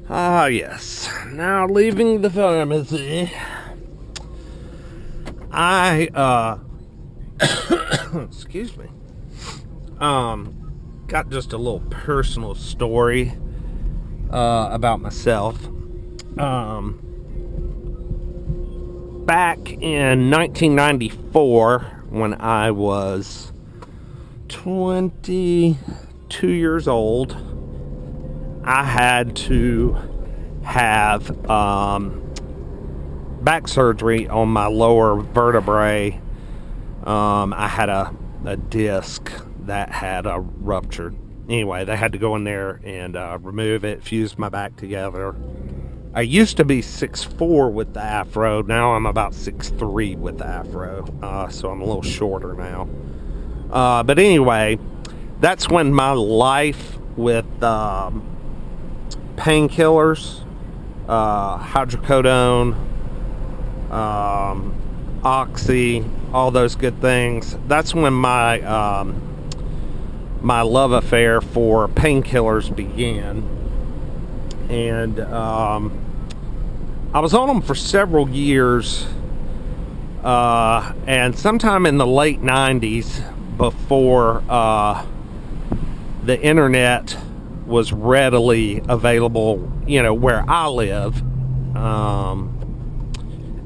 Ah, yes. Now leaving the pharmacy, I, excuse me, got just a little personal story, about myself. Back in 1994, when I was 22 years old, I had to have back surgery on my lower vertebrae. I had a disc that had ruptured. Anyway, they had to go in there and remove it, fuse my back together. I used to be 6'4" with the afro. Now I'm about 6'3" with the afro. So I'm a little shorter now. But anyway, that's when my life with painkillers, hydrocodone, oxy, all those good things. That's when my my love affair for painkillers began. And I was on them for several years, and sometime in the late 90s, before the internet was readily available, where I live,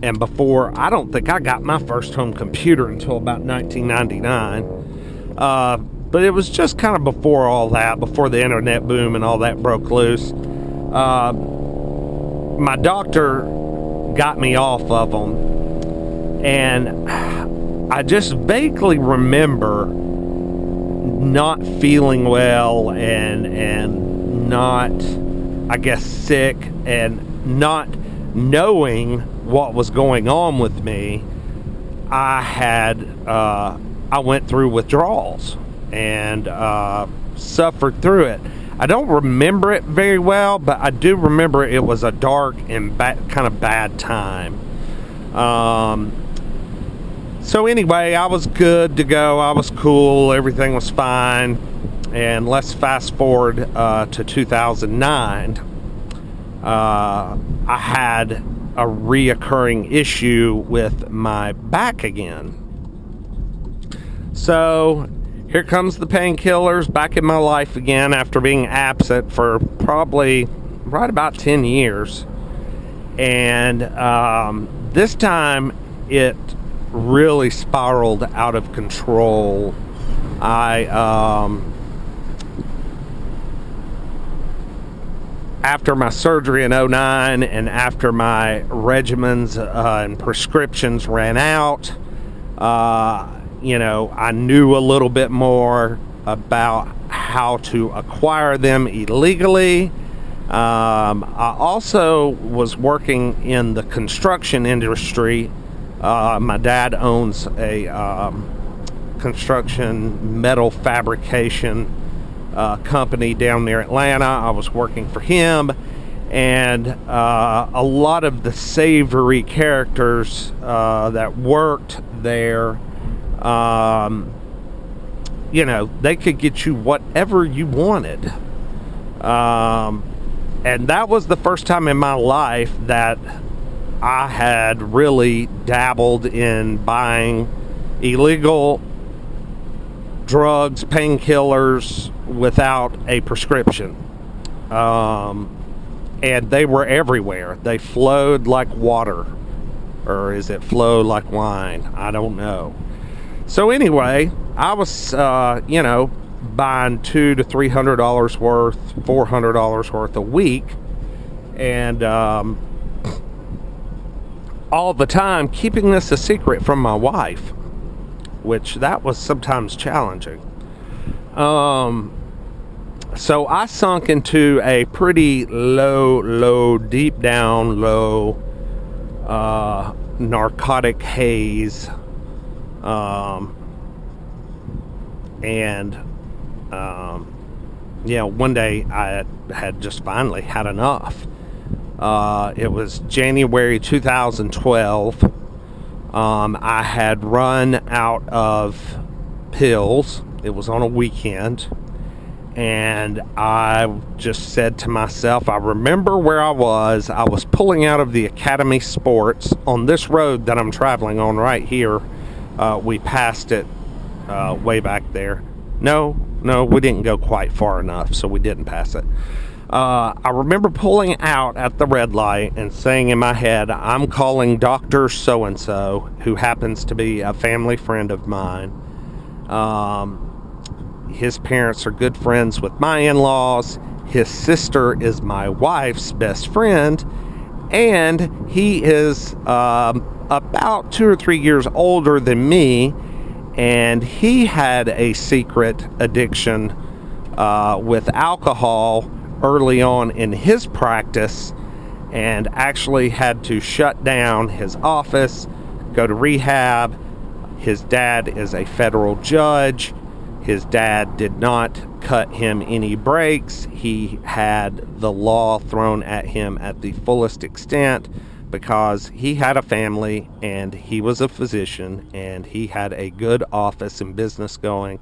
and before, I don't think I got my first home computer until about 1999, but it was just kind of before all that, before the internet boom and all that broke loose. My doctor got me off of them, and I just vaguely remember not feeling well and not, I guess, sick, and not knowing what was going on with me. I went through withdrawals and suffered through it. I don't remember it very well, but I do remember it was a dark and kind of bad time. So anyway, I was good to go. I was cool. Everything was fine. And let's fast forward to 2009. I had a reoccurring issue with my back again. So here comes the painkillers back in my life again after being absent for probably right about 10 years. And this time it really spiraled out of control. After my surgery in 2009 and after my regimens and prescriptions ran out, I knew a little bit more about how to acquire them illegally. I also was working in the construction industry. My dad owns a construction metal fabrication company down near Atlanta. I was working for him, and a lot of the savory characters that worked there, they could get you whatever you wanted. And that was the first time in my life that I had really dabbled in buying illegal drugs, painkillers, without a prescription. And they were everywhere. They flowed like water. Or is it flow like wine? I don't know. So anyway, I was, buying $200 to $300 worth, $400 worth a week. And all the time keeping this a secret from my wife, which that was sometimes challenging. So I sunk into a pretty deep down low narcotic haze. One day I had just finally had enough. It was January 2012. I had run out of pills. It was on a weekend. and I just said to myself, I remember where I was. I was pulling out of the Academy Sports on this road that I'm traveling on right here. We passed it way back there. No, we didn't go quite far enough, so we didn't pass it. I remember pulling out at the red light and saying in my head, I'm calling Dr. So-and-so, who happens to be a family friend of mine. His parents are good friends with my in-laws. His sister is my wife's best friend. And he is about 2 or 3 years older than me. And he had a secret addiction with alcohol early on in his practice, and actually had to shut down his office, go to rehab. His dad is a federal judge. His dad did not cut him any breaks. He had the law thrown at him at the fullest extent because he had a family and he was a physician and he had a good office and business going.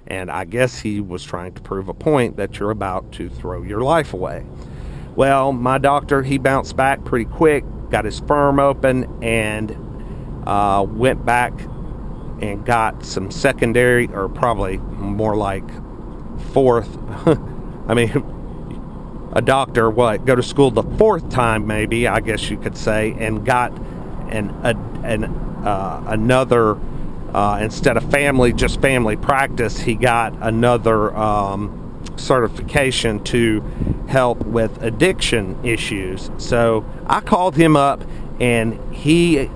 And I guess he was trying to prove a point that you're about to throw your life away. Well, my doctor, he bounced back pretty quick, got his firm open, and went back and got some secondary, or probably more like fourth. I mean, a doctor, go to school the fourth time, maybe, I guess you could say, and got another. Instead of just family practice, he got another certification to help with addiction issues. So I called him up, and he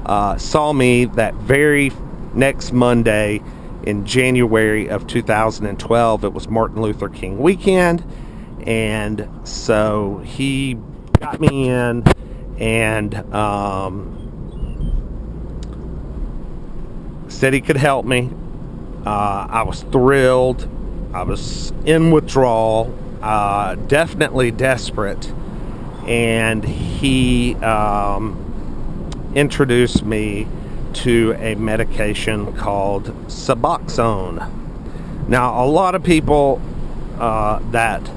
saw me that very next Monday in January of 2012. It was Martin Luther King weekend, and so he got me in, and said he could help me. I was thrilled. I was in withdrawal, definitely desperate, and he introduced me to a medication called suboxone. Now, a lot of people that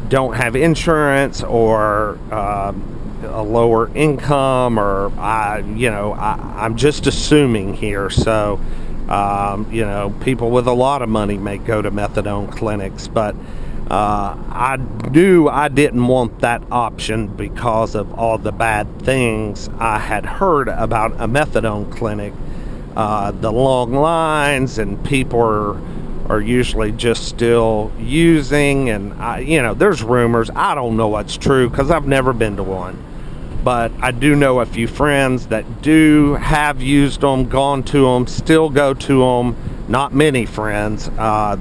don't have insurance or a lower income, or I'm just assuming here, so people with a lot of money may go to methadone clinics, but I knew I didn't want that option because of all the bad things I had heard about a methadone clinic. The long lines, and people are usually just still using, and there's rumors. I don't know what's true because I've never been to one. But I do know a few friends that have used them, gone to them, still go to them. Not many friends.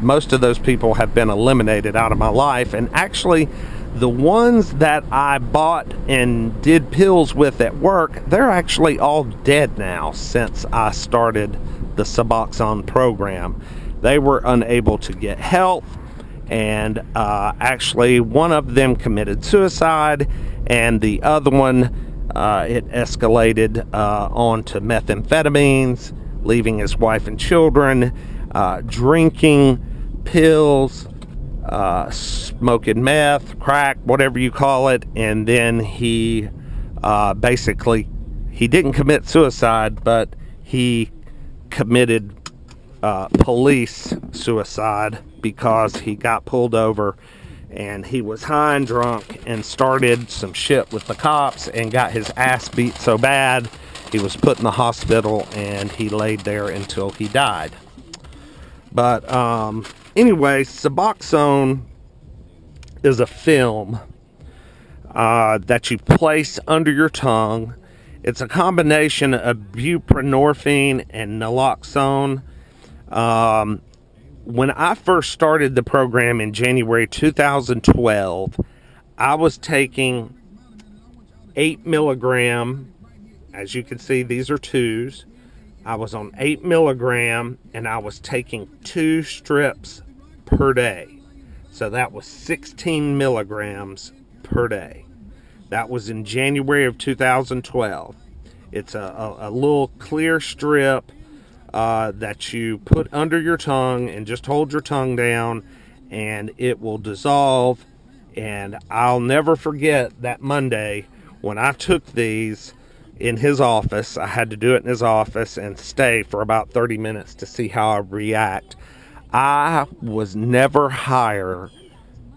Most of those people have been eliminated out of my life. And actually, the ones that I bought and did pills with at work, they're actually all dead now since I started the Suboxone program. They were unable to get help. And actually, one of them committed suicide, and the other one, it escalated onto methamphetamines, leaving his wife and children, drinking pills, smoking meth, crack, whatever you call it. And then he he didn't commit suicide, but he committed police suicide because he got pulled over and he was high and drunk and started some shit with the cops and got his ass beat so bad he was put in the hospital, and he laid there until he died. But anyway, Suboxone is a film that you place under your tongue. It's a combination of buprenorphine and naloxone. When I first started the program in January 2012, I was taking 8 milligram. As you can see, these are twos. I was on 8 milligram, and I was taking 2 strips per day. So that was 16 milligrams per day. That was in January of 2012. It's a little clear strip that you put under your tongue and just hold your tongue down, and it will dissolve. And I'll never forget that Monday when I took these in his office. I had to do it in his office and stay for about 30 minutes to see how I react. I was never higher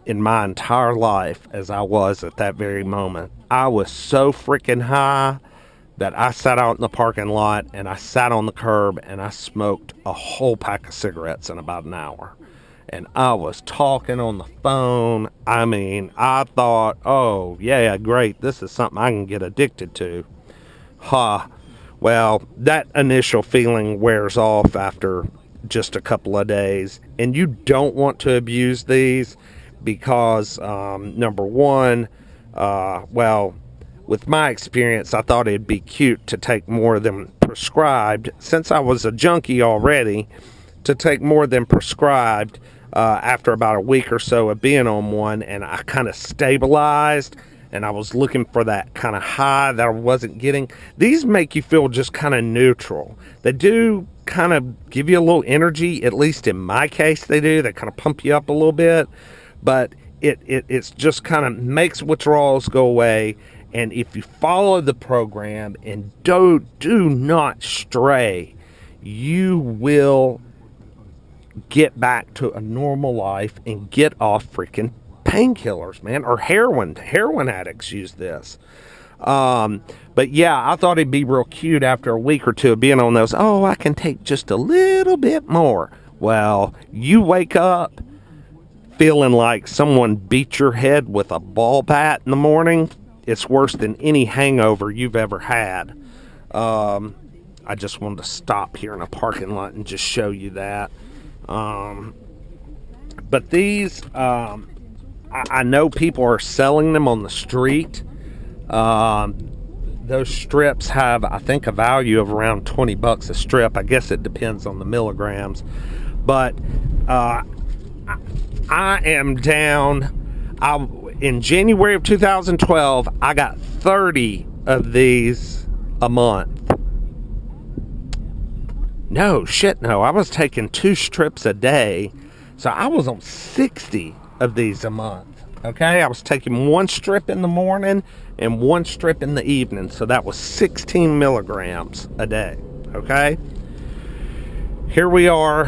in my entire life as I was at that very moment. I was so freaking high that I sat out in the parking lot and I sat on the curb and I smoked a whole pack of cigarettes in about an hour. And I was talking on the phone. I mean, I thought, oh, yeah, great. This is something I can get addicted to. Well, that initial feeling wears off after just a couple of days. And you don't want to abuse these because, number one, with my experience, I thought it'd be cute to take more than prescribed. Since I was a junkie already, to take more than prescribed after about a week or so of being on one, and I kind of stabilized, and I was looking for that kind of high that I wasn't getting. These make you feel just kind of neutral. They do kind of give you a little energy, at least in my case they do. They kind of pump you up a little bit, but it's just kind of makes withdrawals go away. And if you follow the program and do not stray, you will get back to a normal life and get off freaking painkillers, man, or heroin. Heroin addicts use this. But yeah, I thought it'd be real cute after a week or two of being on those. Oh, I can take just a little bit more. Well, you wake up feeling like someone beat your head with a ball bat in the morning. It's worse than any hangover you've ever had. I just wanted to stop here in a parking lot and just show you that. But these, I know people are selling them on the street. Those strips have, I think, a value of around $20 a strip. I guess it depends on the milligrams. But I am down. In January of 2012, I got 30 of these a month. No, I was taking 2 strips a day. So I was on 60 of these a month. Okay, I was taking 1 strip in the morning and 1 strip in the evening. So that was 16 milligrams a day. Okay, here we are,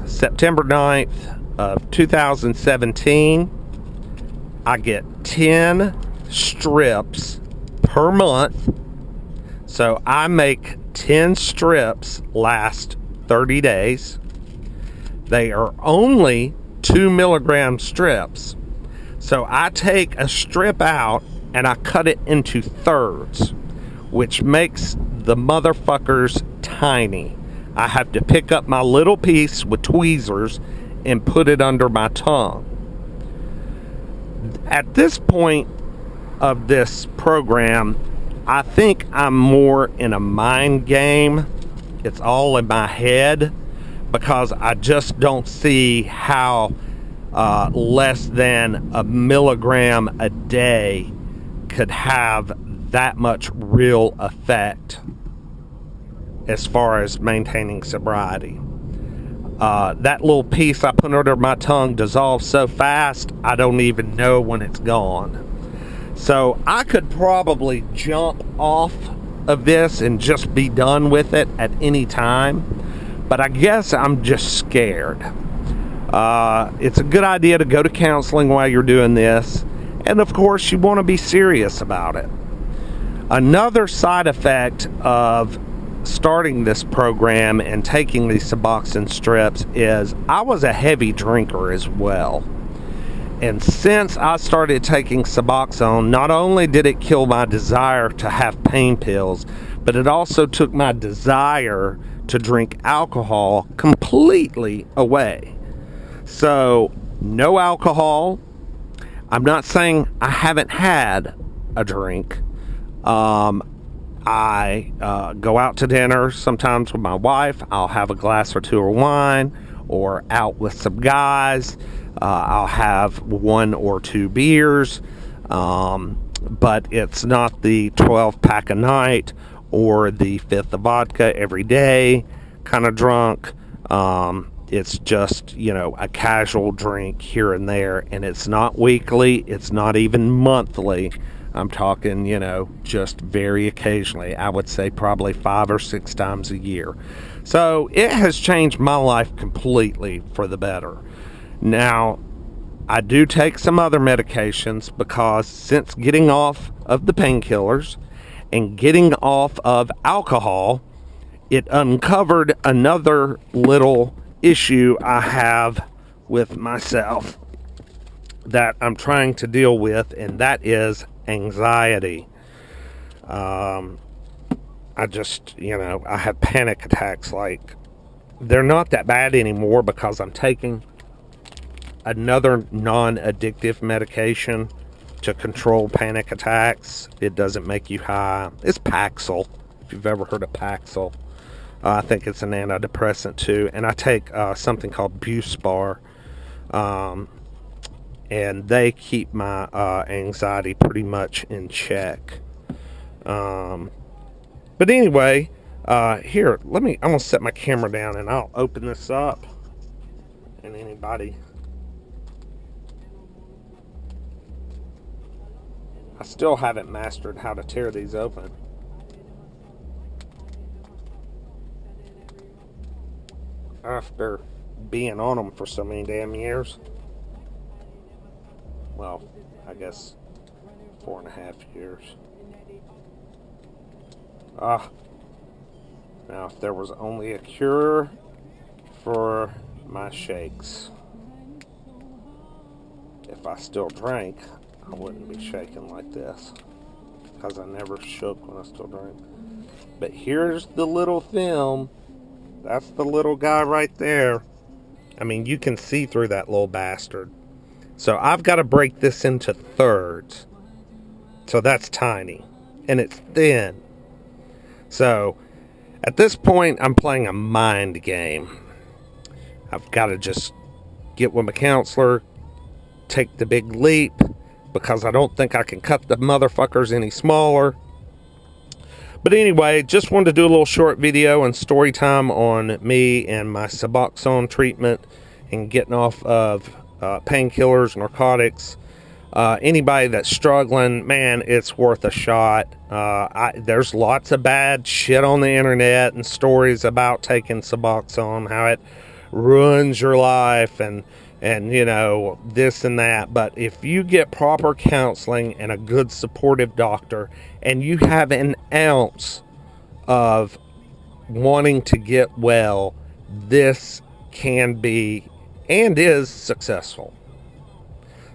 September 9th of 2017. I get 10 strips per month. So I make 10 strips last 30 days. They are only 2 milligram strips. So I take a strip out and I cut it into thirds, which makes the motherfuckers tiny. I have to pick up my little piece with tweezers and put it under my tongue. At this point of this program, I think I'm more in a mind game. It's all in my head because I just don't see how less than a milligram a day could have that much real effect as far as maintaining sobriety. That little piece I put under my tongue dissolves so fast, I don't even know when it's gone. So I could probably jump off of this and just be done with it at any time. But I guess I'm just scared. It's a good idea to go to counseling while you're doing this. And of course, you want to be serious about it. Another side effect of starting this program and taking these suboxone strips is I was a heavy drinker as well. And since I started taking suboxone, not only did it kill my desire to have pain pills, but it also took my desire to drink alcohol completely away. So, no alcohol. I'm not saying I haven't had a drink. I go out to dinner sometimes with my wife. I'll have a glass or 2 of wine, or out with some guys. I'll have 1 or 2 beers, but it's not the 12-pack a night or the 5th of vodka every day kind of drunk. It's just, a casual drink here and there, and it's not weekly, it's not even monthly. I'm talking, just very occasionally. I would say probably 5 or 6 times a year. So it has changed my life completely for the better. Now, I do take some other medications because since getting off of the painkillers and getting off of alcohol, it uncovered another little issue I have with myself that I'm trying to deal with, and that is anxiety. I just, I have panic attacks. Like, they're not that bad anymore because I'm taking another non-addictive medication to control panic attacks. It doesn't make you high. It's Paxil, if you've ever heard of Paxil. I think it's an antidepressant too. And I take something called Buspar. And they keep my anxiety pretty much in check. But anyway, here, I'm going to set my camera down and I'll open this up. And anybody... I still haven't mastered how to tear these open. After being on them for so many damn years. Well, I guess 4.5 years. Now if there was only a cure for my shakes. If I still drank, I wouldn't be shaking like this. Because I never shook when I still drank. But here's the little film. That's the little guy right there. I mean, you can see through that little bastard. So I've got to break this into thirds. So that's tiny. And it's thin. So at this point, I'm playing a mind game. I've got to just get with my counselor, take the big leap, because I don't think I can cut the motherfuckers any smaller. But anyway, just wanted to do a little short video and story time on me and my suboxone treatment and getting off of painkillers, narcotics. Anybody that's struggling, man, it's worth a shot. There's lots of bad shit on the internet and stories about taking suboxone, how it ruins your life and this and that. But if you get proper counseling and a good supportive doctor and you have an ounce of wanting to get well, this can be and is successful.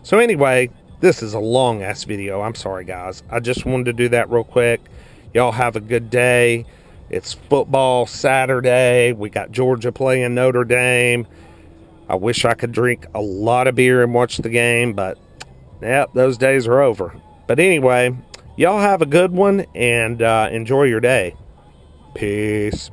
So anyway, this is a long ass video. I'm sorry guys. I just wanted to do that real quick. Y'all have a good day. It's football Saturday. We got Georgia playing Notre Dame. I wish I could drink a lot of beer and watch the game, but yep, those days are over. But anyway, y'all have a good one and enjoy your day. Peace.